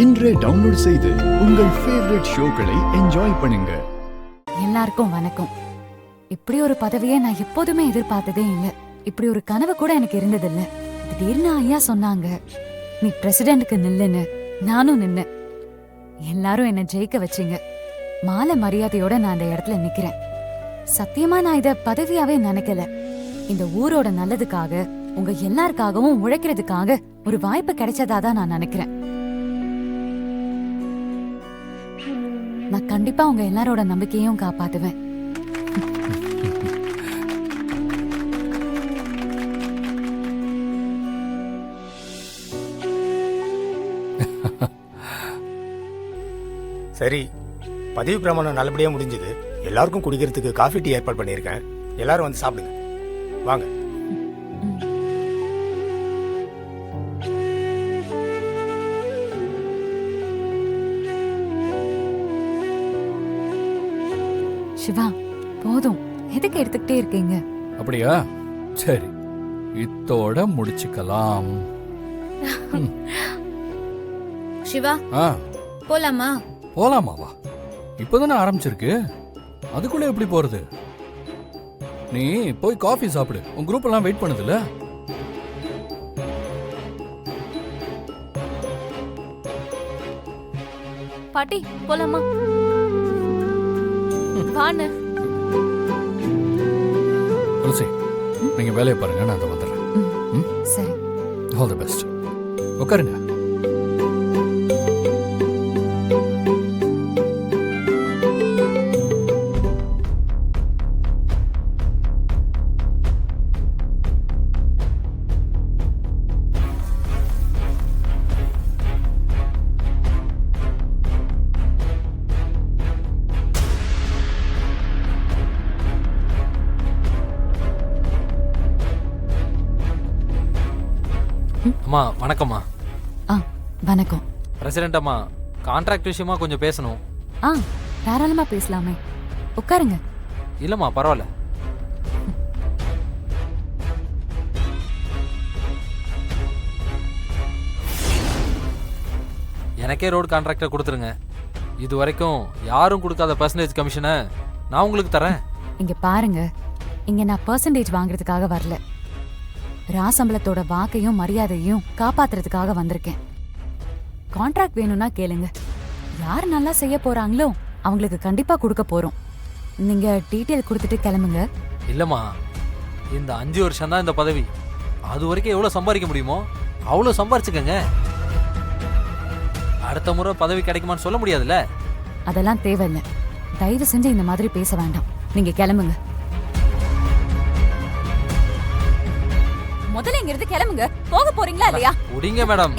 இன்றே டவுன்லோட் செய்து உங்கள் ஃபேவரட் ஷோக்களை என்ஜாய் பண்ணுங்க. எல்லாருக்கும் வணக்கம். இப்படி ஒரு பதவியை நான் எப்போதுமே எதிர்பார்த்ததே இல்லை. இப்படி ஒரு கனவு கூட எனக்கு இருந்ததில்ல. திடீர்னு ஐயா சொன்னாங்க, நீ பிரசிடென்ட்க்கு நில்லுன்னு. நானும் நின்னேன். எல்லாரும் என்ன ஜெயிக்க வச்சீங்க. மாலை மரியாதையோட நான் அந்த இடத்துல நிக்கிறேன். சத்தியமா நான் இத பதவியாவே நினைக்கல. இந்த ஊரோட நல்லதுக்காக, உங்க எல்லாருக்காகவும் உழைக்கிறதுக்காக ஒரு வாய்ப்பு கிடைச்சதாதான் நான் நினைக்கிறேன். நான் கண்டிப்பா உங்க எல்லாரோட நம்பிக்கையும் காப்பாத்துவேன். சரி, பதவி பிரமாணம் நல்லபடியா முடிஞ்சது. எல்லாருக்கும் குடிக்கிறதுக்கு காஃபி டீ ஏற்பாடு பண்ணியிருக்கேன். எல்லாரும் வந்து சாப்பிடுங்க. வாங்க. சிவா, போதும். எதுக்கு எடுத்துக்கிட்டே இருக்கீங்க? அப்படியா? சரி, இத்தோட முடிச்சுக்கலாம். சிவா, போலாமா? போலாமாவா? இப்பதானே ஆரம்பிச்சிருக்கு, அதுக்குள்ள எப்படி போறது? நீ போய் காஃபி சாப்பிடு. உன் குரூப் எல்லாம் வெயிட் பண்ணுதுல. பாட்டி, போலாமா? வாண்ணே. துளசி, நீங்க வேலையை பாருங்க, நான் அதை வந்துடுறேன். சரி, ஆல் தி பெஸ்ட். உட்காருங்க. அம்மா வணக்கம்மா. வணக்கம். பிரசிடென்ட் அம்மா, கான்ட்ராக்ட் விஷயமா கொஞ்சம் பேசணும். தாராளமா பேசலாமே, உட்காருங்க. இல்லம்மா, பரவாயில்ல. எனக்கே ரோடு கான்ட்ராக்டை கொடுத்துருங்க. இது வரைக்கும் யாரும் கொடுக்காத பர்சன்டேஜ் கமிஷனை நான் உங்களுக்கு தரேன். இங்க பாருங்க, இங்க நான் பர்சன்டேஜ் வாங்குறதுக்காக வரல. ராசம்பளத்தோட வாக்கையும் மரியாதையும் காப்பாத்துறதுக்காக வந்திருக்கேன். கான்ட்ராக்ட் வேணும்னா கேளுங்க. யார் நல்லா செய்ய போறாங்களோ அவங்களுக்கு கண்டிப்பா கொடுக்க போறோம். நீங்க டீட்டெயில் கொடுத்துட்டு கிளம்புங்க. இல்லம்மா, இந்த 5 வருஷம் தான் இந்த பதவி. அது வரைக்கும் எவ்வளவு சம்பாதிக்க முடியுமோ அவ்வளவு சம்பாரிச்சுக்கங்க. அடுத்த முறை பதவி கிடைக்குமான்னு சொல்ல முடியாதுல்ல. அதெல்லாம் தேவையில்லை. தயவு செஞ்சு இந்த மாதிரி பேச வேண்டாம். நீங்க கிளம்புங்க. முதல்ல இங்க இருந்து கிளம்புங்க. போக போறீங்களா இல்லையா? முடிங்க மேடம்.